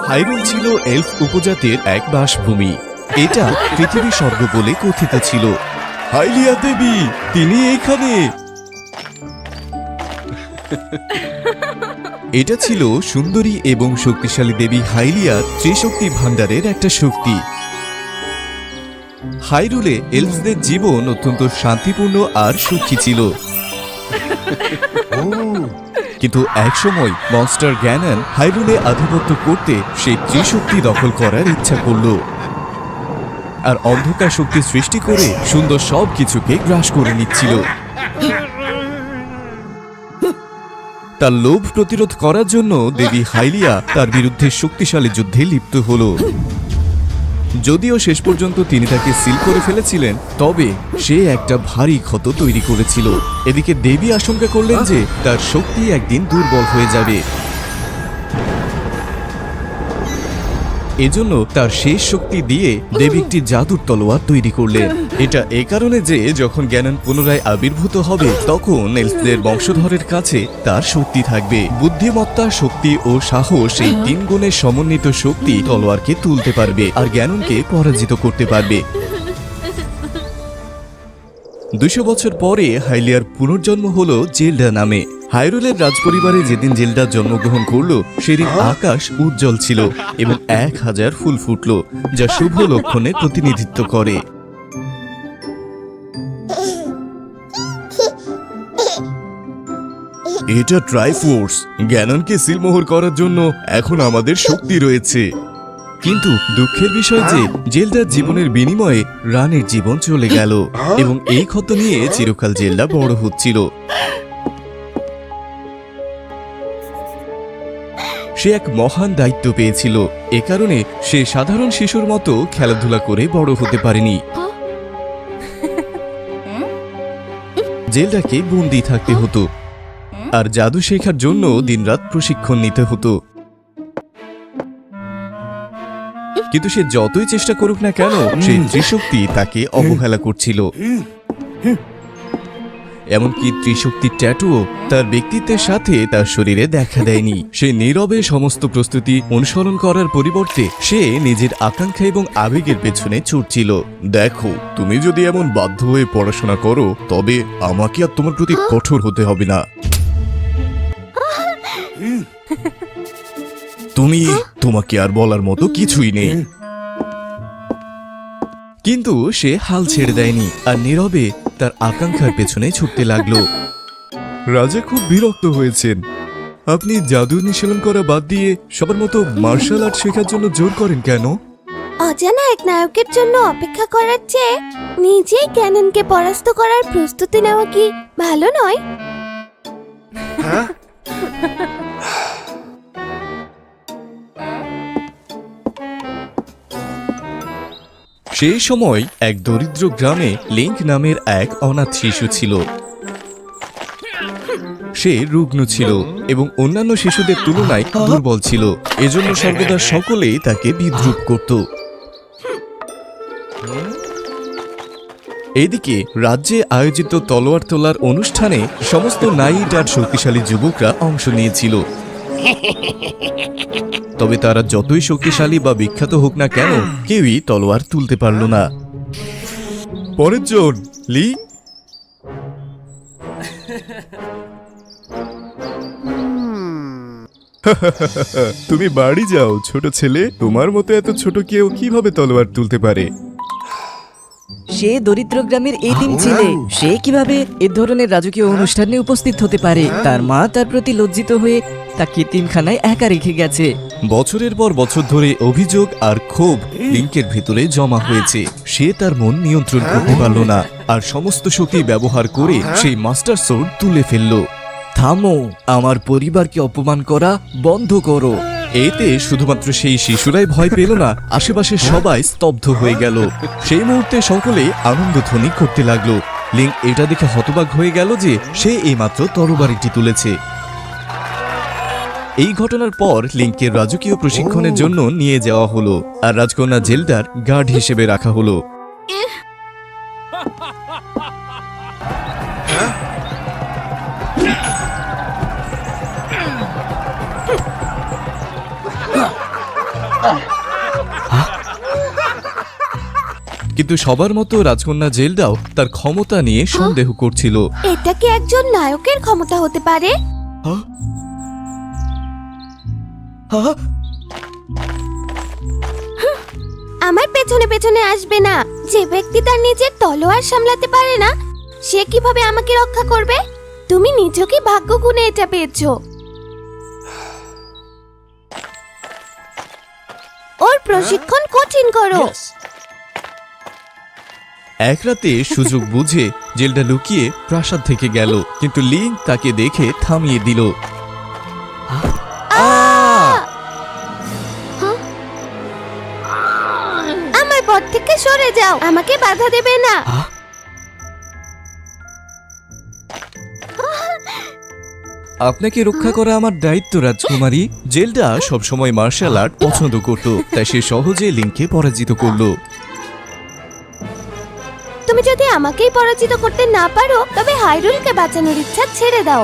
হাইরুল ছিল এলফ উপজাতির এক বাসভূমি। এটা পৃথিবী স্বর্গ বলে কথিত ছিল। হাইলিয়া দেবী, তিনি এখানে। এটা ছিল সুন্দরী এবং শক্তিশালী দেবী হাইলিয়ার ত্রিশক্তি ভাণ্ডারের একটা শক্তি। হাইরুলে এলফদের জীবন অত্যন্ত শান্তিপূর্ণ আর সুখী ছিল। কিন্তু একসময় মনস্টার গ্যানন হাইরুলে আধিপত্য করতে সেই ত্রিশক্তি দখল করার ইচ্ছা করল আর অন্ধকার শক্তি সৃষ্টি করে সুন্দর সব কিছুকে গ্রাস করে নিচ্ছিল। তার লোভ প্রতিরোধ করার জন্য দেবী হাইলিয়া তার বিরুদ্ধে শক্তিশালী যুদ্ধে লিপ্ত হল। যদিও শেষ পর্যন্ত তিনি তাকে সিল করে ফেলেছিলেন, তবে সে একটা ভারী ক্ষত তৈরি করেছিল। এদিকে দেবী আশঙ্কা করলেন যে তার শক্তি একদিন দুর্বল হয়ে যাবে। এজন্য তার শেষ শক্তি দিয়ে দেবী একটি জাদুর তলোয়ার তৈরি করলেন। এটা এ কারণে যে যখন গ্যানন পুনরায় আবির্ভূত হবে তখন এলফদের বংশধরের কাছে তার শক্তি থাকবে। বুদ্ধিমত্তা, শক্তি ও সাহস, এই 3 গুণের সমন্বিত শক্তি তলোয়ারকে তুলতে পারবে আর গ্যাননকে পরাজিত করতে পারবে। 200 বছর পরে হাইলিয়ার পুনর্জন্ম হল জেল্ডা নামে। হাইরুলের রাজপরিবারে যেদিন জেল্ডা জন্মগ্রহণ করল সেদিন আকাশ উজ্জ্বল ছিল এবং 1000 ফুল ফুটল, যা শুভ লক্ষণের প্রতিনিধিত্ব করে। এটা ট্রাইফোর্স। গ্যাননকে সিলমোহর করার জন্য এখন আমাদের শক্তি রয়েছে। কিন্তু দুঃখের বিষয় যে জেল্ডার জীবনের বিনিময়ে রানের জীবন চলে গেল এবং এই ক্ষত নিয়ে চিরকাল জেল্ডা বড় হচ্ছিল। সে এক মহান দায়িত্ব পেয়েছিল। এ কারণে সে সাধারণ শিশুর মতো খেলাধুলা করে বড় হতে পারেনি। জেল্ডাকে বন্দী থাকতে হতো আর জাদু শেখার জন্য দিনরাত প্রশিক্ষণ নিতে হতো। কিন্তু সে যতই চেষ্টা করুক না কেন, সেই ত্রিশক্তি তাকে অবহেলা করছিল। এমনকি ত্রিশক্তির ট্যাটুও তার ব্যক্তিত্বের সাথে তার শরীরে দেখা দেয়নি। সে নীরবে সমস্ত প্রস্তুতি অনুসরণ করার পরিবর্তে সে নিজের আকাঙ্ক্ষা এবং আবেগের পেছনে ছুটছিল। দেখো, তুমি যদি এমন বাধ্য হয়ে পড়াশোনা করো তবে আমাকে আর তোমার প্রতি কঠোর হতে হবে না। তোমাকে আর বলার মতো কিছুই নেই। কিন্তু সে হাল ছেড়ে দেয়নি আর নীরবে তার আকাঙ্ক্ষার পেছনে ছুটতে লাগলো। রাজা খুব বিরক্ত হয়েছেন। আপনি জাদু অনুশীলন করা বাদ দিয়ে সবার মতো মার্শাল আর্ট শেখার জন্য জোর করেন কেন? অজানা এক নায়কের জন্য অপেক্ষা করার চেয়ে নিজেই গ্যাননকে পরাস্ত করার প্রস্তুতি নেওয়া কি ভালো নয়? সেই সময় এক দরিদ্র গ্রামে লিঙ্ক নামের এক অনাথ শিশু ছিল। সে রুগ্ন ছিল এবং অন্যান্য শিশুদের তুলনায় দুর্বল ছিল। এজন্য সর্বদা সকলেই তাকে বিদ্রূপ করত। এদিকে রাজ্যে আয়োজিত তলোয়ার তোলার অনুষ্ঠানে সমস্ত নাইট আর শক্তিশালী যুবকরা অংশ নিয়েছিল। তবে তারা যতই শক্তিশালী বা বিখ্যাত হোক না কেন, কেউই তলোয়ার তুলতে পারল না। পরের জন, লি। তুমি বাড়ি যাও ছোট ছেলে। তোমার মতো এত ছোট কেউ কিভাবে তলোয়ার তুলতে পারে? সে দরিদ্র গ্রামের এতিম ছেলে। সে কিভাবে এ ধরনের রাজকীয় অনুষ্ঠানে উপস্থিত হতে পারে? তার মা তার প্রতি লজ্জিত হয়ে তাকে এতিমখানায় একা রেখে গেছে। বছরের পর বছর ধরে অভিযোগ আর ক্ষোভ লিঙ্কের ভেতরে জমা হয়েছে। সে তার মন নিয়ন্ত্রণ করতে পারল না আর সমস্ত শক্তি ব্যবহার করে সেই মাস্টার সোর্ড তুলে ফেলল। থামো, আমার পরিবারকে অপমান করা বন্ধ করো। এতে শুধুমাত্র সেই শিশুরাই ভয় পেল না, আশেপাশের সবাই স্তব্ধ হয়ে গেল। সেই মুহূর্তে সকলে আনন্দধ্বনি করতে লাগলো। লিঙ্ক এটা দেখে হতবাক হয়ে গেল যে সে এইমাত্র তরবারিটি তুলেছে। এই ঘটনার পর লিঙ্কের রাজকীয় প্রশিক্ষণের জন্য নিয়ে যাওয়া হলো আর রাজকন্যা জেল্ডার গার্ড হিসেবে রাখা হলো। কিন্তু সবার মতো রাজকন্যা জেলডাও তার ক্ষমতা নিয়ে সন্দেহ করছিল। এটা কি একজন নায়কের ক্ষমতা হতে পারে? আমার পেছনে পেছনে আসবে না। যে ব্যক্তি তার নিজের তলোয়ার সামলাতে পারে না, সে কিভাবে আমাকে রক্ষা করবে? তুমি নিজেকে ভাগ্য গুণে এটা পেয়েছো। ওর প্রশিক্ষণ কঠিন করো। এক রাতে সুযোগ বুঝে জেলডা লুকিয়ে প্রাসাদ থেকে গেল, কিন্তু লিঙ্ক তাকে দেখে থামিয়ে দিল। আমার পথ থেকে সরে যাও, আমাকে বাধা দেবে না। আপনাকে রক্ষা করা আমার দায়িত্ব রাজকুমারী। জেলডা সবসময় মার্শাল আর্ট পছন্দ করত, তাই সে সহজে লিঙ্ককে পরাজিত করলো। তুমি যদি আমাকেই পরাজিত করতে না পারো, তবে হাইরুলকে বাঁচানোর ইচ্ছা ছেড়ে দাও।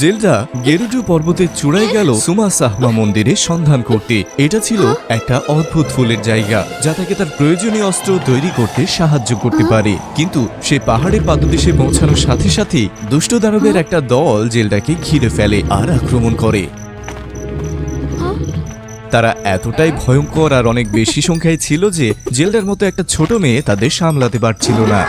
জেলডা গেরুডু পর্বতের চূড়ায় গেল সুমাসাহমা মন্দিরের সন্ধান করতে। এটা ছিল একটা অদ্ভুত ফুলের জায়গা, যা তাকে তার প্রয়োজনীয় অস্ত্র তৈরি করতে সাহায্য করতে পারে। কিন্তু সে পাহাড়ের পাদদেশে পৌঁছানোর সাথে সাথে দুষ্ট দানবের একটা দল জেলডাকে ঘিরে ফেলে আর আক্রমণ করে। তারা এতটাই ভয়ঙ্কর আর অনেক বেশি সংখ্যায় ছিল যে জেলডার মতো একটা ছোট মেয়ে তাদের সামলাতে পারছিল না।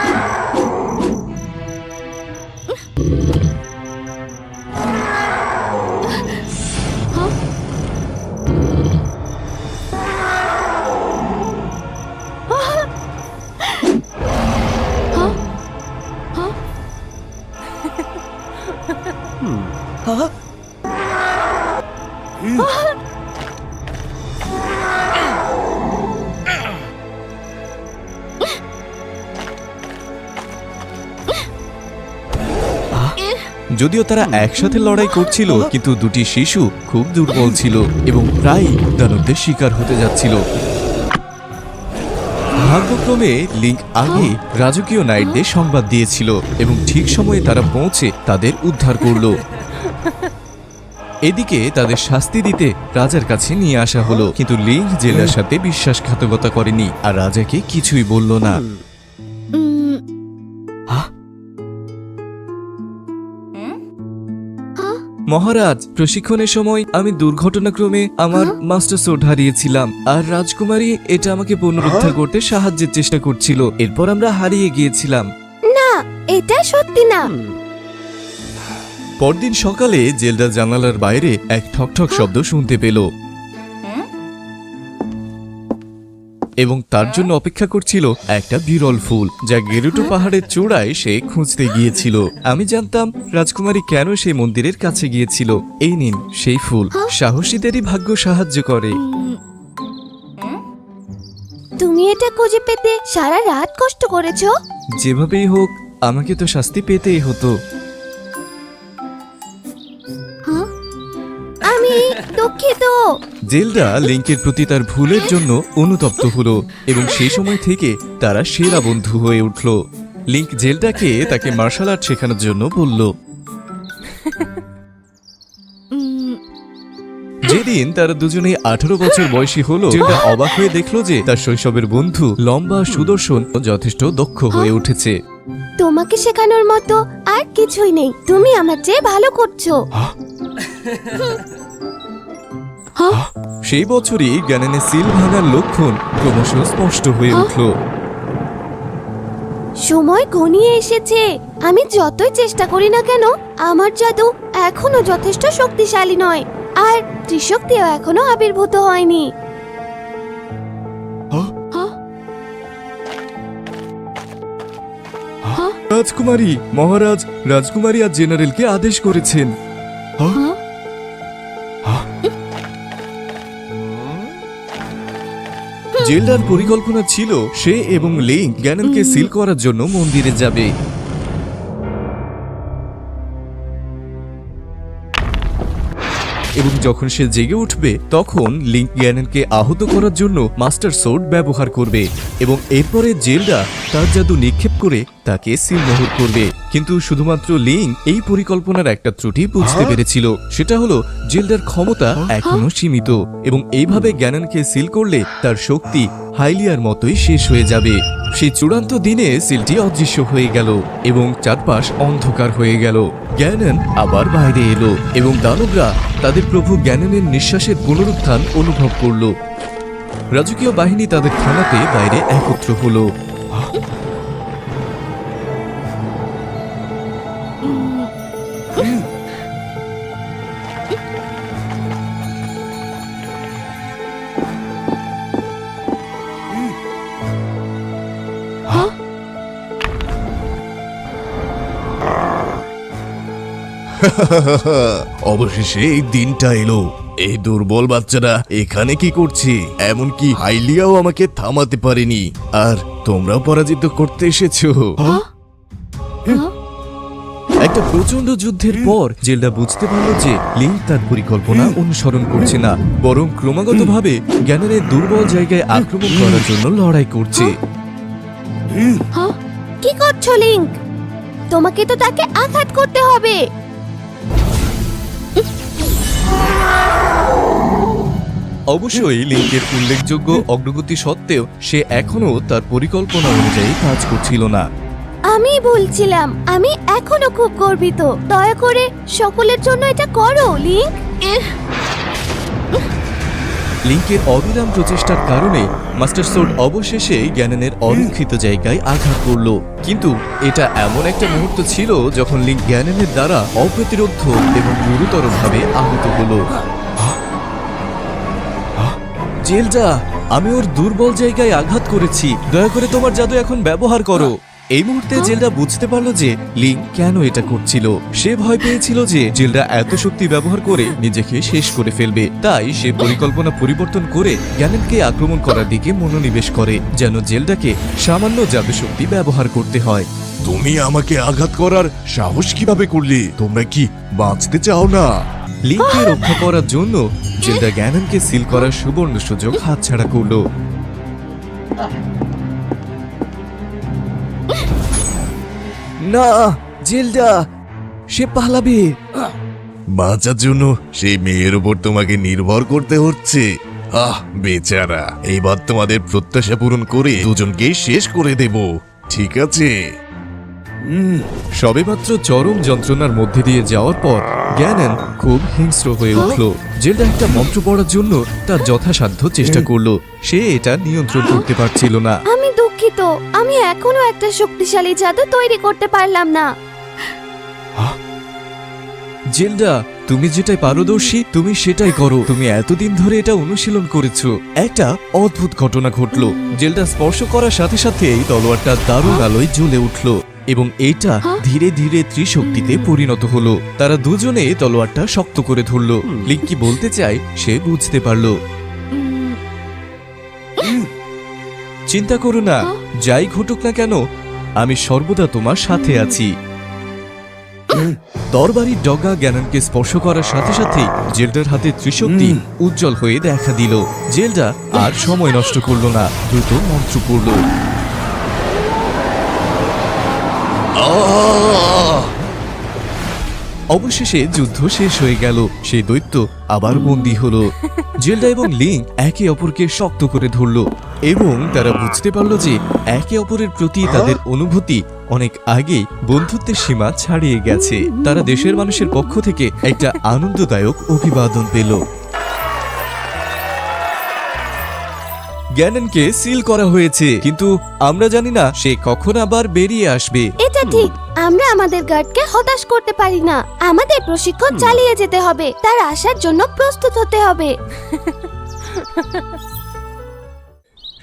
যদিও তারা একসাথে লড়াই করছিল, কিন্তু দুটি শিশু খুব দুর্বল ছিল এবং প্রায় দানবদের শিকার হতে যাচ্ছিল। ভাগ্যক্রমে লিঙ্ক আগে রাজকীয় নাইটদের সংবাদ দিয়েছিল এবং ঠিক সময়ে তারা পৌঁছে তাদের উদ্ধার করল। এদিকে তাদের শাস্তি দিতে রাজার কাছে নিয়ে আসা হলো, কিন্তু লিঙ্ক জেলার সাথে বিশ্বাসঘাতকতা করেনি আর রাজাকে কিছুই বলল না। মহারাজ, প্রশিক্ষণের সময় আমি দুর্ঘটনাক্রমে আমার মাস্টার সোর্ড হারিয়েছিলাম, আর রাজকুমারী এটা আমাকে পুনরুদ্ধার করতে সাহায্যের চেষ্টা করছিল। এরপর আমরা হারিয়ে গিয়েছিলাম। না, এটা সত্যি না। পরদিন সকালে জেলডা জানালার বাইরে এক ঠকঠক শব্দ শুনতে পেল এবং তার জন্য অপেক্ষা করছিল একটা বিরল ফুল, যা গেরুটু পাহাড়ের চূড়ায় সে খুঁজতে গিয়েছিল। আমি জানতাম রাজকুমারী কেন সেই মন্দিরের কাছে গিয়েছিল। এই নিন সেই ফুল। সাহসীদেরই ভাগ্য সাহায্য করে। তুমি এটা খুঁজে পেতে সারা রাত কষ্ট করেছো। যেভাবেই হোক আমাকে তো শাস্তি পেতেই হতো। আমি দুঃখিত। জেলডা লিঙ্কের প্রতি তার ভুলের জন্য অনুতপ্ত হলো এবং সেই সময় থেকে তারা সেরা বন্ধু হয়ে উঠল। লিঙ্ক জেলডাকে তাকে মার্শাল আর্ট শেখানোর জন্য বলল। যেদিন তারা দুজনেই 18 বছর বয়সী হলো, জেলডা অবাক হয়ে দেখলো যে তার শৈশবের বন্ধু লম্বা সুদর্শন যথেষ্ট দক্ষ হয়ে উঠেছে। তোমাকে শেখানোর মতো আর কিছুই নেই। তুমি আমার চেয়ে ভালো করছো। সেই বছরই গ্যানেনে সিল ভাঙার লক্ষণ ক্রমশ স্পষ্ট হয়ে উঠল। সময় ঘনিয়ে এসেছে। আমি যতই চেষ্টা করি না কেন, আমার জাদু এখনো যথেষ্ট শক্তিশালী নয়, আর ত্রিশক্তিও এখনো আবির্ভূত হয়নি। রাজকুমারী, মহারাজ রাজকুমারী আর জেনারেলকে আদেশ করেছেন। জেলডার পরিকল্পনা ছিল সে এবং লিঙ্ক গ্যানেনকে সিল করার জন্য মন্দিরে যাবে। এবং যখন সে জেগে উঠবে, তখন লিঙ্ক গ্যানেনকে আহত করার জন্য মাস্টার সোর্ড ব্যবহার করবে এবং এরপরে জেলডা তার জাদু নিক্ষেপ করে তাকে সিলমোহর করবে। কিন্তু শুধুমাত্র লিং এই পরিকল্পনার একটা ত্রুটি বুঝতে পেরেছিল, সেটা হলো জেল্ডার ক্ষমতা এখনো সীমিত এবং এইভাবে গ্যাননকে সিল করলে তার শক্তি হাইলিয়ার মতোই শেষ হয়ে যাবে। সেই চূড়ান্ত দিনে সিলটি অদৃশ্য হয়ে গেল এবং চারপাশ অন্ধকার হয়ে গেল। গ্যানন আবার বাইরে এলো এবং দানবরা তাদের প্রভু গ্যাননের নিঃশ্বাসের পুনরুত্থান অনুভব করল। রাজকীয় বাহিনী তাদের থানাতে বাইরে একত্র হলো। অবশেষে এই দিনটা এলো। এই দুর্বল বাচ্চারা এখানে কি করছে? এমনকি হাইলিয়াও আমাকে থামাতে পারেনি, আর তোমরাও পরাজিত করতে এসেছো। একটা প্রচন্ড যুদ্ধের পর জেল্ডা বুঝতে পারল যে লিং তার পরিকল্পনা অনুসরণ করছে না, বরং ক্রমাগতভাবে গ্যাননের দুর্বল জায়গায় আক্রমণ করার জন্য লড়াই করছে। কি করছো লিংক? তোমাকে তো তাকে আঘাত করতে হবে। অবশ্যই লিংকের উল্লেখযোগ্য অগ্রগতি সত্ত্বেও সে এখনো তার পরিকল্পনা অনুযায়ী কাজ করছিল না। আমি বলছিলাম, আমি এখনো খুব গর্বিত। দয়া করে সকলের জন্য এটা করো লিংক। লিংকের অবিরাম প্রচেষ্টার কারণে মাস্টার সোর্ড অবশেষে গ্যাননের অরক্ষিত জায়গায় আঘাত করল। কিন্তু এটা এমন একটা মুহূর্ত ছিল যখন লিংক গ্যাননের দ্বারা অপ্রতিরোধ এবং গুরুতরভাবে আহত হলো। জেল্ডা, আমি ওর দুর্বল জায়গায় আঘাত করেছি, দয়া করে তোমার জাদু এখন ব্যবহার করো। এই মুহূর্তে জেল্ডা বুঝতে পারলো যে লিং কেন এটা করছিল। সে ভয় পেয়েছিল যে জেল্ডা এত শক্তি ব্যবহার করে নিজেকে শেষ করে ফেলবে, তাই সে পরিকল্পনা পরিবর্তন করে গ্যাননকে আক্রমণ করার দিকে মনোনিবেশ করে, যেন জেল্ডাকে সামান্য জাদু শক্তি ব্যবহার করতে হয়। তুমি আমাকে আঘাত করার সাহস কিভাবে করলে? তোমরা কি বাঁচতে চাও না? লিংকে রক্ষা করার জন্য জেল্ডা গ্যাননকে সিল করার সুবর্ণ সুযোগ হাতছাড়া করলো। না, জেল্ডা, সে পালাবে। বাঁচার জন্য সেই মেয়ের উপর তোমাকে নির্ভর করতে হচ্ছে। বেচারা, এইবার তোমাদের প্রত্যাশা পূরণ করে দুজনকেই শেষ করে দেব, ঠিক আছে? সবেমাত্র চরম যন্ত্রণার মধ্যে দিয়ে যাওয়ার পর গ্যানন খুব হিংস্র হয়ে উঠল। জেল্ডা একটা মন্ত্র পড়ার জন্য তার যথাসাধ্য চেষ্টা করলো, সে এটা নিয়ন্ত্রণ করতে পারছিল না। আমি দুঃখিত, আমি এখনো একটা শক্তিশালী জাদু তৈরি করতে পারলাম না। জেল্ডা, তুমি যেটাই পারদর্শী তুমি সেটাই করো। তুমি এতদিন ধরে এটা অনুশীলন করেছো। একটা অদ্ভুত ঘটনা ঘটলো। জেল্ডা স্পর্শ করার সাথে সাথেই তলোয়ারটা দারুণ আলোয় জ্বলে উঠলো এবং এটা ধীরে ধীরে ত্রিশক্তিতে পরিণত হলো। তারা দুজনে তলোয়ারটা শক্ত করে ধরলো। লিংক কি বলতে চায় সে বুঝতে পারলো। চিন্তা করো না, যাই ঘটুক না কেন আমি সর্বদা তোমার সাথে আছি। তরবারির ডগা গ্যাননকে স্পর্শ করার সাথে সাথে জেল্ডার হাতে ত্রিশক্তি উজ্জ্বল হয়ে দেখা দিল। জেল্ডা আর সময় নষ্ট করলো না, দ্রুত মন্ত্র পড়ল। অবশেষে যুদ্ধ শেষ হয়ে গেল। সেই দৈত্য আবার বন্দী হলো। জেল্ডা এবং লিংক একে অপরকে শক্ত করে ধরল এবং তারা বুঝতে পারল যে একে অপরের প্রতি তাদের অনুভূতি অনেক আগেই বন্ধুত্বের সীমা ছাড়িয়ে গেছে। তারা দেশের মানুষের পক্ষ থেকে একটা আনন্দদায়ক অভিবাদন পেল। গ্যাননকে সিল করা হয়েছে, কিন্তু আমরা জানি না সে কখন আবার বেরিয়ে আসবে। এটা ঠিক, আমরা আমাদের গার্ডকে হতাশ করতে পারি না। আমাদের প্রশিক্ষণ চালিয়ে যেতে হবে, তার আসার জন্য প্রস্তুত হতে হবে।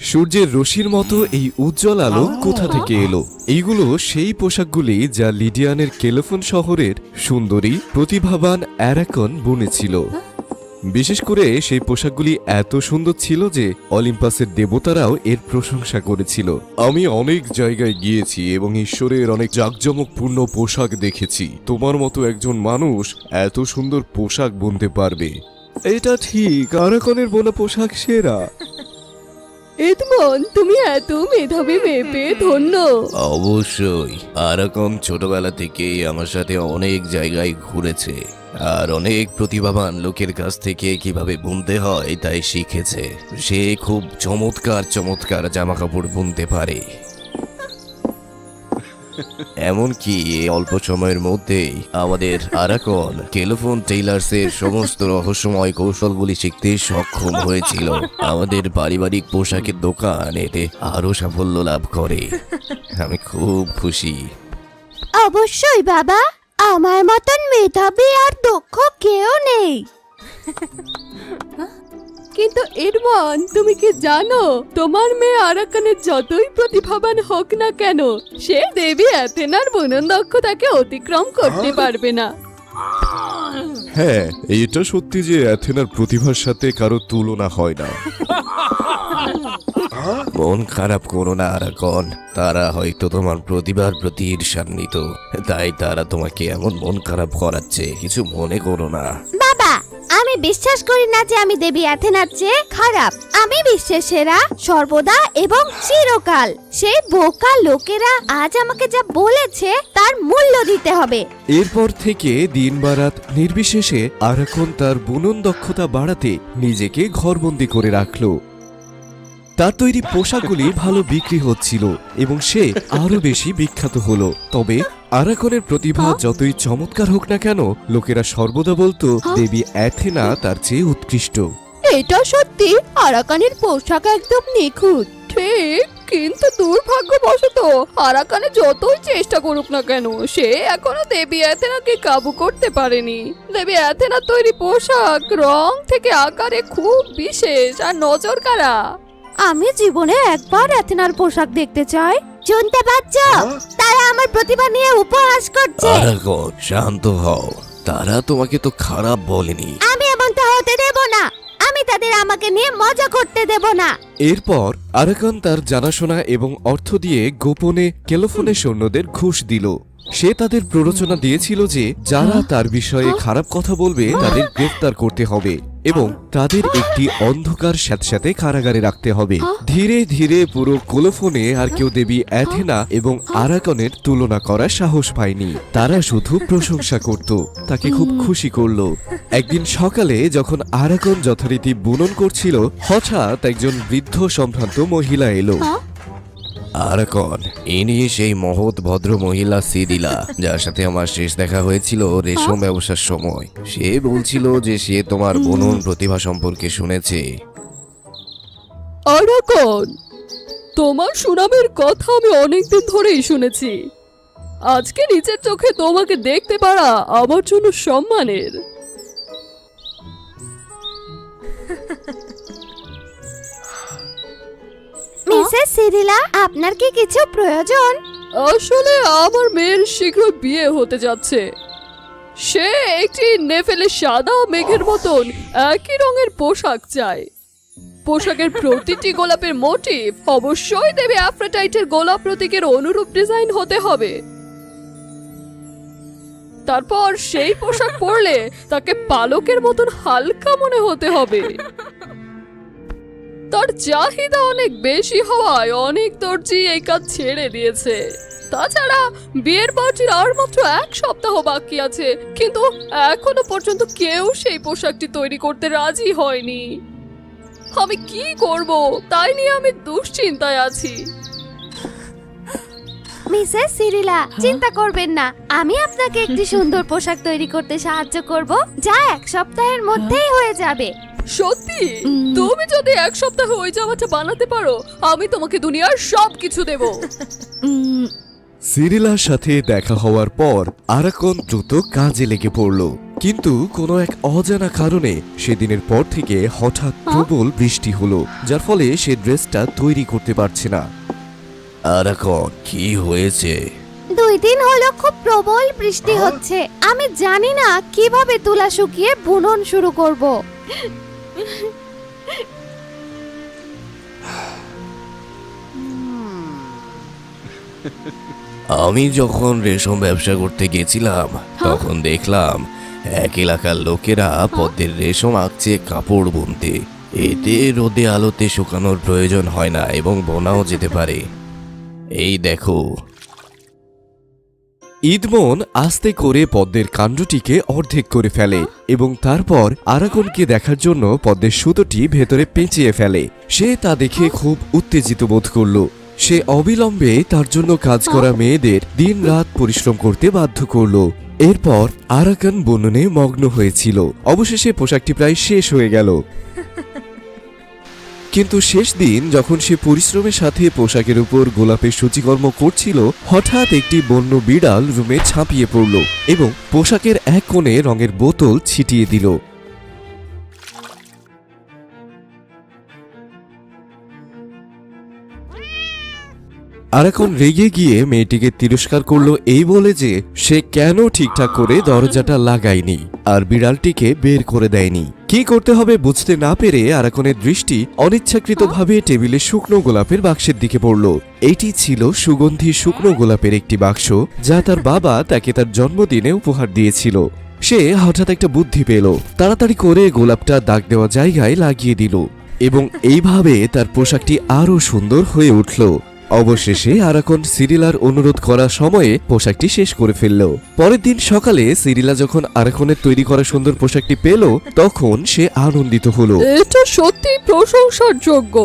সূর্যের রশ্মির মতো এই উজ্জ্বল আলো কোথা থেকে এলো? এইগুলো সেই পোশাকগুলি যা লিডিয়ানের কেলোফোন শহরের সুন্দরী প্রতিভাবান অ্যারাকন বুনেছিল। বিশেষ করে সেই পোশাকগুলি এত সুন্দর ছিল যে অলিম্পাসের দেবতারাও এর প্রশংসা করেছিল। আমি অনেক জায়গায় গিয়েছি এবং ঈশ্বরের অনেক জাঁকজমকপূর্ণ পোশাক দেখেছি। তোমার মতো একজন মানুষ এত সুন্দর পোশাক বুনতে পারবে? এটা ঠিক, আরাকনের বোনা পোশাক সেরা। এদমন, তুমি এত মেধাবী মেয়ে পেয়ে ধন্য। অবশ্যই, আরকম ছোটবেলা থেকেই আমার সাথে অনেক জায়গায় ঘুরেছে আর অনেক প্রতিভাবান লোকের কাছ থেকে কিভাবে বুনতে হয় তাই শিখেছে। সে খুব চমৎকার চমৎকার জামা কাপড় বুনতে পারে। এমনকি এই অল্প সময়ের মধ্যেই আমাদের আরাকন কেলোফোন টেইলার্সের সমস্ত রহস্যময় কৌশলগুলি শিখতে সক্ষম হয়েছিল। আমাদের পারিবারিক পোশাকের দোকান এতে আরো সাফল্য লাভ করে। আমি খুব খুশি। অবশ্যই বাবা, আমার মতন মেধাবী আর দক্ষ কেউ নেই। কিন্তু এডমন, তুমি কি জানো তোমার মেয়ে আরাকানের যতই প্রতিভাবান হোক না কেন, সে দেবী অ্যাথেনার বুনন দক্ষতাকে অতিক্রম করতে পারবে না। হ্যাঁ, এটা সত্যি যে অ্যাথেনার প্রতিভার সাথে কারো তুলনা হয় না। মন খারাপ করো না আরাকন, তারা হয়তো তোমার প্রতিভার প্রতি ঈর্ষান্বিত, তাই তারা তোমাকে এমন মন খারাপ করাচ্ছে। কিছু মনে করো না। বাবা, আমি বিশ্বাস করি না যে আমি দেবী অ্যাথেনার চেয়ে খারাপ। আমি বিশ্বের সেরা সর্বদা এবং চিরকাল। সেই বোকা লোকেরা আজ আমাকে যা বলেছে তার মূল্য দিতে হবে। এরপর থেকে দিন বা রাত নির্বিশেষে আরাকন তার বুনন দক্ষতা বাড়াতে নিজেকে ঘরবন্দি করে রাখলো। তার তৈরি পোশাকগুলি ভালো বিক্রি হচ্ছিল এবং সে আরো বেশি বিখ্যাত হলো। তবে আরাকনের প্রতিভা যতই চমৎকার হোক না কেন, লোকেরা সর্বদা বলতো দেবী অ্যাথেনা তার চেয়ে উৎকৃষ্ট। এটা সত্যি, আরাকানের পোশাক একদম নিখুঁত। ঠিক, কিন্তু দুর্ভাগ্যবশত আরাকানে যতই চেষ্টা করুক না কেন, সে এখনো দেবী অ্যাথেনাকে কাবু করতে পারেনি। দেবী অ্যাথেনার তৈরি পোশাক রং থেকে আকারে খুব বিশেষ আর নজর কাড়া। আমি জীবনে একবার অ্যাথেনার পোশাক দেখতে চাই। শুনতে পাচ্ছ? তারা আমার প্রতিভা নিয়ে উপহাস করছে। আরাকন, শান্ত হও। তারা তোমাকে তো খারাপ বলেনি। আমি এমনটা হতে দেব না। আমি তাদের আমাকে নিয়ে মজা করতে দেব না। এরপর আরাকন তার জানাশোনা এবং অর্থ দিয়ে গোপনে কেলোফোনের সৈন্যদের ঘুষ দিল। সে তাদের প্ররোচনা দিয়েছিল যে যারা তার বিষয়ে খারাপ কথা বলবে তাদের গ্রেফতার করতে হবে এবং তাদের একটি অন্ধকার স্যাঁতস্যাঁতে কারাগারে রাখতে হবে। ধীরে ধীরে পুরো কোলোফোনে আর কেউ দেবী অ্যাথেনা এবং আরাকনের তুলনা করার সাহস পায়নি। তারা শুধু প্রশংসা করত, তাকে খুব খুশি করলো। একদিন সকালে যখন আরাকন যথারীতি বুনন করছিল, হঠাৎ একজন বৃদ্ধ সম্ভ্রান্ত মহিলা এলো। আরাকন, ইনি সেই মহৎ ভদ্র মহিলা সিরিলা, যার সাথে আমার শেষ দেখা হয়েছিল রেশম ব্যবসার সময়। সে বলছিল যে সে তোমার বুনন প্রতিভা সম্পর্কে শুনেছে। আরাকন, তোমার সুনামের কথা আমি অনেকদিন ধরেই শুনেছি। আজকে নিজের চোখে তোমাকে দেখতে পারা আমার জন্য সম্মানের। মিসেস সিরিলা, আপনার কি কিছু প্রয়োজন? আসলে আমার মেয়ের শীঘ্র বিয়ে হতে যাচ্ছে। সে একটি নেফেলে সাদা মেঘের মতন একই রঙের পোশাক চায়। পোশাকের প্রতিটি গোলাপের মোটিভ অবশ্যই দেবী অ্যাফ্রোডাইটের গোলাপ প্রতীকের অনুরূপ ডিজাইন হতে হবে। তারপর সেই পোশাক পরলে তাকে পালকের মতন হালকা মনে হতে হবে। তার চাহিদা অনেক বেশি হওয়ায় অনেক দর্জি এই কাজ ছেড়ে দিয়েছে। তাছাড়া বিয়ের পার্টির আর মাত্র 1 সপ্তাহ বাকি আছে, কিন্তু এখনো পর্যন্ত কেউ সেই পোশাকটি তৈরি করতে রাজি হয়নি। আমি কি করব তাই নিয়ে আমি দুশ্চিন্তায় আছি। মিসেস সিরিলা, চিন্তা করবেন না। আমি আপনাকে একটি সুন্দর পোশাক তৈরি করতে সাহায্য করব, যা 1 সপ্তাহের মধ্যেই হয়ে যাবে। সত্যি? তুমি যদি 1 সপ্তাহে ওই জামাটা বানাতে পারো, আমি তোমাকে দুনিয়ার সবকিছু দেব। সিরিলার সাথে দেখা হওয়ার পর আরাকন দ্রুত কাজে লেগে পড়ল। কিন্তু কোনো এক অজানা কারণে সেদিনের পর থেকে হঠাৎ প্রবল বৃষ্টি হলো, যার ফলে সে ড্রেসটা তৈরি করতে পারছে না। আরাকন, কি হয়েছে? 2 দিন হলো খুব প্রবল বৃষ্টি হচ্ছে। আমি জানি না কিভাবে তুলা শুকিয়ে বুনন শুরু করব। আমি যখন রেশম ব্যবসা করতে গেছিলাম তখন দেখলাম এক এলাকার লোকেরা পদ্মের রেশম আঁকছে কাপড় বুনতে। এতে রোদে আলোতে শুকানোর প্রয়োজন হয় না এবং বোনাও যেতে পারে। এই দেখো। ইদমন আস্তে করে পদ্মের কাণ্ডটিকে অর্ধেক করে ফেলে এবং তারপর আরাকনকে দেখার জন্য পদ্মের সুতোটি ভেতরে পেঁচিয়ে ফেলে। সে তা দেখে খুব উত্তেজিত বোধ করল। সে অবিলম্বে তার জন্য কাজ করা মেয়েদের দিনরাত পরিশ্রম করতে বাধ্য করল। এরপর আরাকান বুননে মগ্ন হয়েছিল। অবশেষে পোশাকটি প্রায় শেষ হয়ে গেল। কিন্তু শেষ দিন যখন সে পরিশ্রমের সাথে পোশাকের উপর গোলাপের সূচিকর্ম করছিল, হঠাৎ একটি বন্য বিড়াল রুমে ঝাঁপিয়ে পড়ল এবং পোশাকের এক কোণে রঙের বোতল ছিটিয়ে দিল। আরাকন রেগে গিয়ে মেয়েটিকে তিরস্কার করলো এই বলে যে সে কেন ঠিকঠাক করে দরজাটা লাগায়নি আর বিড়ালটিকে বের করে দেয়নি। কি করতে হবে বুঝতে না পেরে আরাকনের দৃষ্টি অনিচ্ছাকৃতভাবে টেবিলে শুকনো গোলাপের বাক্সের দিকে পড়ল। এটি ছিল সুগন্ধি শুকনো গোলাপের একটি বাক্স, যা তার বাবা তাকে তার জন্মদিনে উপহার দিয়েছিল। সে হঠাৎ একটা বুদ্ধি পেল। তাড়াতাড়ি করে গোলাপটা দাগ দেওয়া জায়গায় লাগিয়ে দিল এবং এইভাবে তার পোশাকটি আরো সুন্দর হয়ে উঠল। অবশেষে আরাকন সিরিলার অনুরোধ করার সময়ে পোশাকটি শেষ করে ফেলল। পরের দিন সকালে সিরিলা যখন আরাকনের তৈরি করা সুন্দর পোশাকটি পেল, তখন সে আনন্দিত হলো। এটা সত্যি প্রশংসার যোগ্য।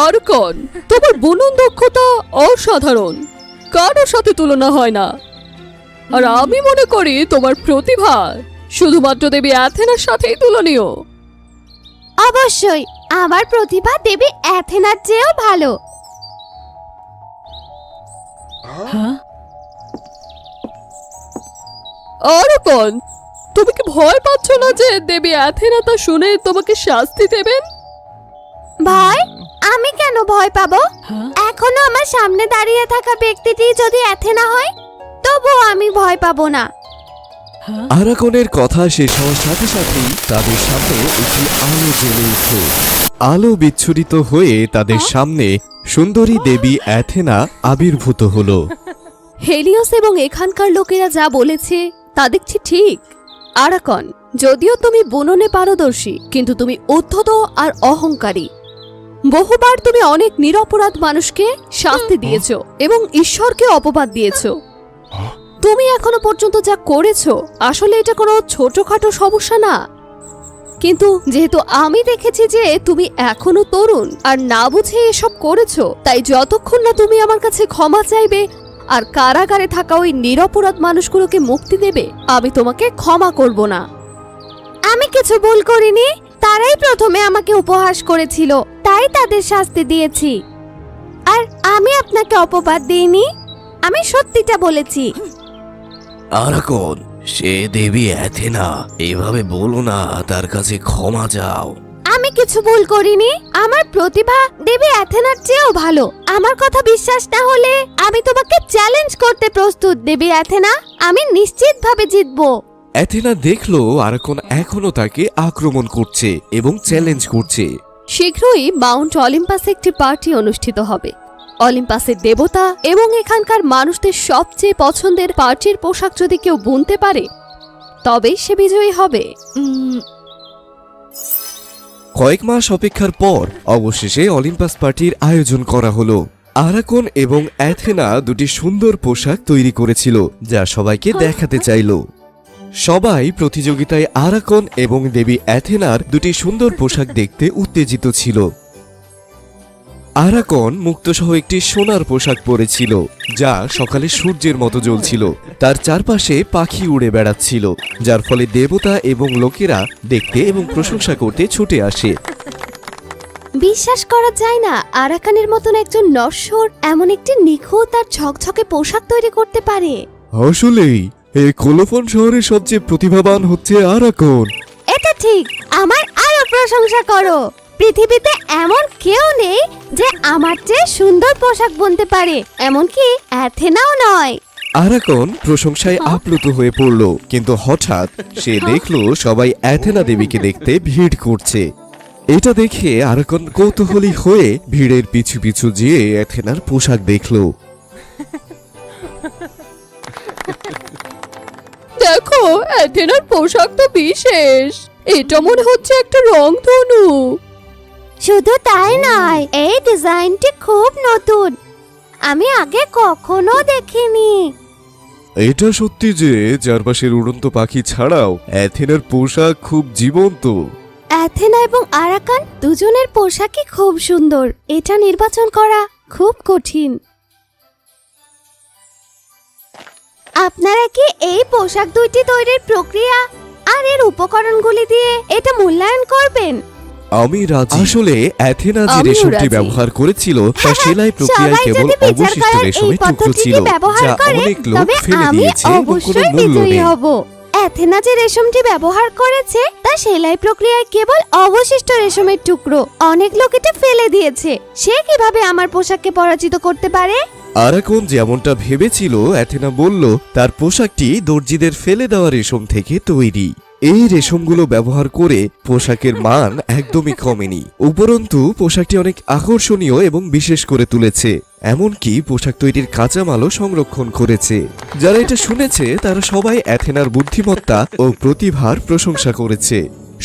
আরাকন, তোমার বুনন দক্ষতা অসাধারণ, কারোর সাথে তুলনা হয় না। আর আমি মনে করি তোমার প্রতিভা শুধুমাত্র দেবী অ্যাথেনার সাথেই তুলনীয়। অবশ্যই আমার প্রতিভা দেবী অ্যাথেনার চেয়েও ভালো। আরাকন, তুমি কি ভয় পাচ্ছ না যে দেবী অ্যাথেনা তা শুনে তোমাকে শাস্তি দেবেন? ভয়? আমি কেন ভয় পাবো? এখনো আমার সামনে দাঁড়িয়ে থাকা ব্যক্তিটি যদি অ্যাথেনা হয়, তবুও আমি ভয় পাবো না। আরাকনের কথা শেষ হওয়ার সাথে সাথেই তাদের সামনে একটি আলো জ্বলে উঠল। আলো বিচ্ছুরিত হয়ে তাদের সামনে সুন্দরী দেবী অ্যাথেনা আবির্ভূত হলো। হেলিওস এবং এখানকার লোকেরা যা বলেছে তা দেখছি ঠিক। আরাকন, যদিও তুমি বুননে পারদর্শী, কিন্তু তুমি উদ্ধত আর অহংকারী। বহুবার তুমি অনেক নিরপরাধ মানুষকে শাস্তি দিয়েছো এবং ঈশ্বরকে অপবাদ দিয়েছো। তুমি এখনো পর্যন্ত যা করেছো, আসলে এটা কোনো ছোটখাটো সমস্যা না। কিন্তু যেহেতু আমি দেখেছি যে তুমি এখনো তরুণ আর না বুঝে এসব করেছো, তাই যতক্ষণ না তুমি আমার কাছে ক্ষমা চাইবে আর কারাগারে থাকা ওই নিরপরাধ মানুষগুলোকে মুক্তি দেবে, আমি তোমাকে ক্ষমা করব না। আমি কিছু ভুল করিনি। তারাই প্রথমে আমাকে উপহাস করেছিল, তাই তাদের শাস্তি দিয়েছি। আর আমি আপনাকে অপবাদ দিইনি, আমি সত্যিটা বলেছি। আরাকন, সে দেবী অ্যাথেনা, এভাবে বলো না, তার কাছে ক্ষমা চাও। আমি কিছু ভুল করিনি। আমার প্রতিভা দেবী অ্যাথেনার চেয়েও ভালো। আমার কথা বিশ্বাস না হলে আমি তোমাকে চ্যালেঞ্জ করতে প্রস্তুত দেবী অ্যাথেনা। আমি নিশ্চিতভাবে জিতবো। অ্যাথেনা দেখলো আরাকন এখনো তাকে আক্রমণ করছে এবং চ্যালেঞ্জ করছে। শীঘ্রই মাউন্ট অলিম্পাসে একটি পার্টি অনুষ্ঠিত হবে। অলিম্পাসের দেবতা এবং এখানকার মানুষদের সবচেয়ে পছন্দের পার্টির পোশাক যদি কেউ বুনতে পারে, তবেই সে বিজয়ী হবে। কয়েক মাস অপেক্ষার পর অবশেষে অলিম্পাস পার্টির আয়োজন করা হলো। আরাকন এবং অ্যাথেনা দুটি সুন্দর পোশাক তৈরি করেছিল, যা সবাইকে দেখাতে চাইল। সবাই প্রতিযোগিতায় আরাকন এবং দেবী অ্যাথেনার দুটি সুন্দর পোশাক দেখতে উত্তেজিত ছিল। আরাকন মুক্তসহ একটি সোনার পোশাক পরেছিল, যা সকালে সূর্যের মতো জ্বলছিল। তার চারপাশে পাখি উড়ে বেড়াচ্ছিল, যার ফলে দেবতা এবং লোকেরা দেখতে এবং প্রশংসা করতে ছুটে আসে। বিশ্বাস করা যায় না আরাকানের মতন একজন নশ্বর এমন একটি নিখুঁত আর ঝকঝকে পোশাক তৈরি করতে পারে। আসলেই এই কোলোফোন শহরের সবচেয়ে প্রতিভাবান হচ্ছে আরাকন। এটা ঠিক। আমার আরো প্রশংসা করো। পৃথিবীতে এমন কেউ নেই যে আমার চেয়ে সুন্দর পোশাক বুনতে পারে, এমনকি অ্যাথেনাও নয়। আরাকন প্রশংসায় আপ্লুত হয়ে পড়ল, কিন্তু হঠাৎ সে দেখল সবাই অ্যাথেনা দেবীকে দেখতে ভিড় করছে। এটা দেখে আরাকন কৌতূহলী হয়ে ভিড়ের পিছু পিছু যেয়ে অ্যাথেনার পোশাক দেখল। দেখো, অ্যাথেনার পোশাক তো বিশেষ। এটা মনে হচ্ছে একটা রংধনু। শুধু তাই নয়, এই ডিজাইনটি খুব নতুন, আমি আগে কখনো দেখিনি। এটা সত্যি যে চারপাশের উড়ন্ত পাখি ছাড়াও অ্যাথেনার পোশাক খুব জীবন্ত। অ্যাথেনা এবং আরাকান দুজনের পোশাকই খুব সুন্দর, এটা নির্বাচন করা খুব কঠিন। আপনারা কি এই পোশাক দুইটি তৈরির প্রক্রিয়া আর এর উপকরণগুলি দিয়ে এটা মূল্যায়ন করবেন? আমি রাজি। আসলে অ্যাথেনা যে আমিও রেশমটি রাজি। ব্যবহার করেছিল তা সেলাই প্রক্রিয়ায় সবাই কেবল যদি বিচার অবশিষ্ট করার এই রেশমের টুকরো পদ্ধতিটি ছিল, ব্যবহার যা করে, অনেক লোক তবে ফেলে আমি দিয়েছে এবং কোনো অবশ্যই মূল্য বিজয়ী নেই। হব। অ্যাথেনা যে রেশমটি ব্যবহার করেছে তা সেলাই প্রক্রিয়ায় কেবল অবশিষ্ট রেশমের টুকরো, অনেক লোক এটা ফেলে দিয়েছে। সে কিভাবে আমার পোশাককে পরাজিত করতে পারে? আরাকন যেমনটা ভেবেছিল, অ্যাথেনা বলল তার পোশাকটি দর্জিদের ফেলে দেওয়া রেশম থেকে তৈরি। এই রেশমগুলো ব্যবহার করে পোশাকের মান একদমই কমেনি, উপরন্তু পোশাকটি অনেক আকর্ষণীয় এবং বিশেষ করে তুলেছে। এমনকি পোশাক তৈরির কাঁচামালও সংরক্ষণ করেছে। যারা এটা শুনেছে তারা সবাই অ্যাথেনার বুদ্ধিমত্তা ও প্রতিভার প্রশংসা করেছে।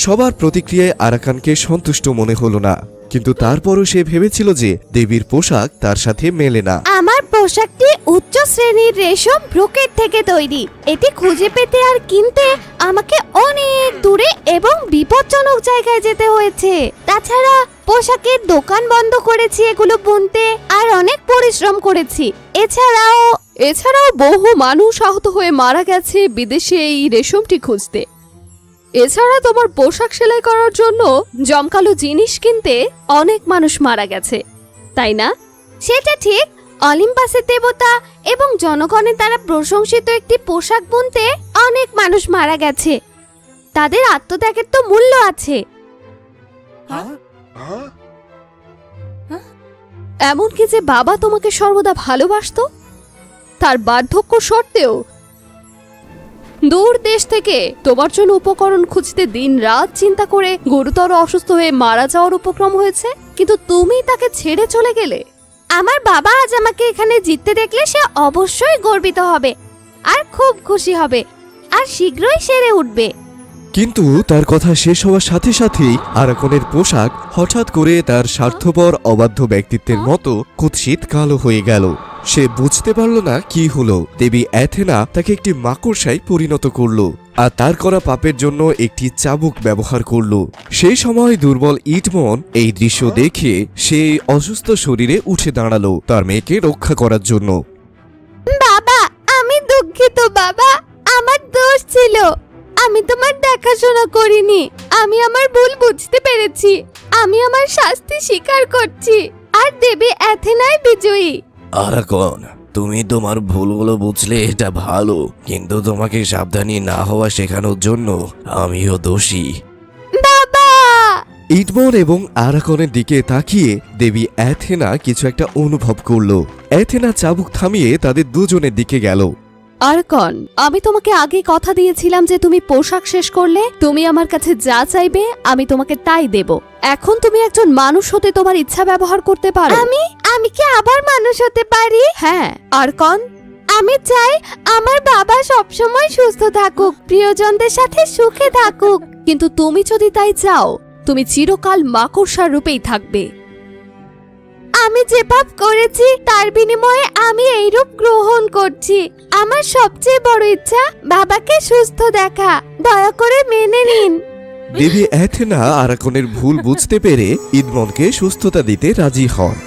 সবার প্রতিক্রিয়ায় আরাকানকে সন্তুষ্ট মনে হলো না, কিন্তু তারপরও সে ভেবেছিল যে দেবীর পোশাক তার সাথে মেলে না। আমার পোশাকটি উচ্চ শ্রেণীর রেশম ব্রোকেট থেকে তৈরি, এটি খুঁজে পেতে আর কিনতে আমাকে অনেক দূরে এবং বিপজ্জনক জায়গায় যেতে হয়েছে। তাছাড়া পোশাকের দোকান বন্ধ করেছি এগুলো বুনতে, আর অনেক পরিশ্রম করেছি। এছাড়াও বহু মানুষ আহত হয়ে মারা গেছে বিদেশে এই রেশমটি খুঁজতে। এছাড়া তোমার পোশাক সেলাই করার জন্য জমকালো জিনিস কিনতে অনেক মানুষ মারা গেছে, তাই না? সেটা ঠিক, অলিম্পাসের দেবতা এবং জনগণের দ্বারা প্রশংসিত একটি পোশাক বুনতে অনেক মানুষ মারা গেছে। তাদের আত্মত্যাগের তো মূল্য আছে। এমনকি যে বাবা তোমাকে সর্বদা ভালোবাসতো, তার বার্ধক্য সত্ত্বেও দূর দেশ থেকে তোমার জন্য উপকরণ খুঁজতে দিন রাত চিন্তা করে গুরুতর অসুস্থ হয়ে মারা যাওয়ার উপক্রম হয়েছে, কিন্তু তুমি তাকে ছেড়ে চলে গেলে। আমার বাবা আজ আমাকে এখানে জিততে দেখলে সে অবশ্যই গর্বিত হবে আর খুব খুশি হবে, আর শীঘ্রই সেরে উঠবে। কিন্তু তার কথা শেষ হওয়ার সাথে সাথেই আরাকনের পোশাক হঠাৎ করে তার স্বার্থপর অবাধ্য ব্যক্তিত্বের মতো কুৎসিত কালো হয়ে গেল। সে বুঝতে পারল না কি হলো। দেবী অ্যাথেনা তাকে একটি মাকড়সায় পরিণত করল আর তার করা পাপের জন্য একটি চাবুক ব্যবহার করল। সেই সময় দুর্বল ইডমন এই দৃশ্য দেখে সে অসুস্থ শরীরে উঠে দাঁড়ালো তার মেয়েকে রক্ষা করার জন্য। বাবা, আমি দুঃখিত বাবা, আমার দোষ ছিল, আমি তোমার দেখাশোনা করিনি। আমি আমার ভুল বুঝতে পেরেছি, আমি আমার শাস্তি স্বীকার করছি, আর দেবী অ্যাথেনাই বিজয়ী। আরাকন, তুমি তোমার ভুলগুলো বুঝলে এটা ভালো, কিন্তু তোমাকে সাবধানী না হওয়া শেখানোর জন্য আমিও দোষী। বাবা! ইডমন এবং আরাকনের দিকে তাকিয়ে দেবী অ্যাথেনা কিছু একটা অনুভব করল। অ্যাথেনা চাবুক থামিয়ে তাদের দুজনের দিকে গেল। আরকন, আমি তোমাকে আগে কথা দিয়েছিলাম যে তুমি পোশাক শেষ করলে তুমি আমার কাছে যা চাইবে আমি তোমাকে তাই দেব। এখন তুমি একজন মানুষ হতে তোমার ইচ্ছা ব্যবহার করতে পারো। আমি কি আবার মানুষ হতে পারি? হ্যাঁ আরকন, আমি চাই আমার বাবা সবসময় সুস্থ থাকুক, প্রিয়জনদের সাথে সুখে থাকুক। কিন্তু তুমি যদি তাই চাও তুমি চিরকাল মাকড়সার রূপেই থাকবে। আমি যে পাপ করেছি তার বিনিময়ে আমি এই রূপ গ্রহণ করছি। আমার সবচেয়ে বড় ইচ্ছা বাবাকে সুস্থ দেখা, দয়া করে মেনে নিন। দেবী অ্যাথেনা আরাকনের ভুল বুঝতে পেরে ইদমনকে সুস্থতা দিতে রাজি হন।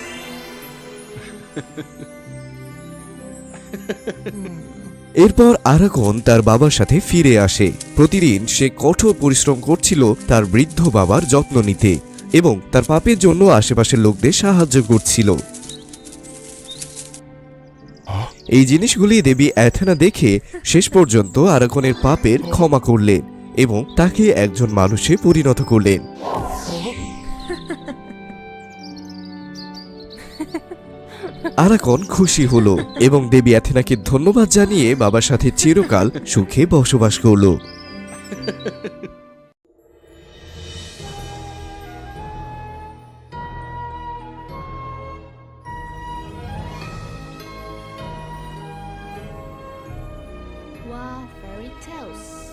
এরপর আরাকন তার বাবার সাথে ফিরে আসে। প্রতিদিন সে কঠোর পরিশ্রম করছিল তার বৃদ্ধ বাবার যত্ন নিতে এবং তার পাপের জন্য আশেপাশের লোকদের সাহায্য করছিল। এই জিনিসগুলি দেবী অ্যাথেনা দেখে শেষ পর্যন্ত আরাকনের পাপের ক্ষমা করলেন এবং তাকে একজন মানুষে পরিণত করলেন। আরাকন খুশি হলো এবং দেবী অ্যাথেনাকে ধন্যবাদ জানিয়ে বাবার সাথে চিরকাল সুখে বসবাস করলো। Wow, fairy tales.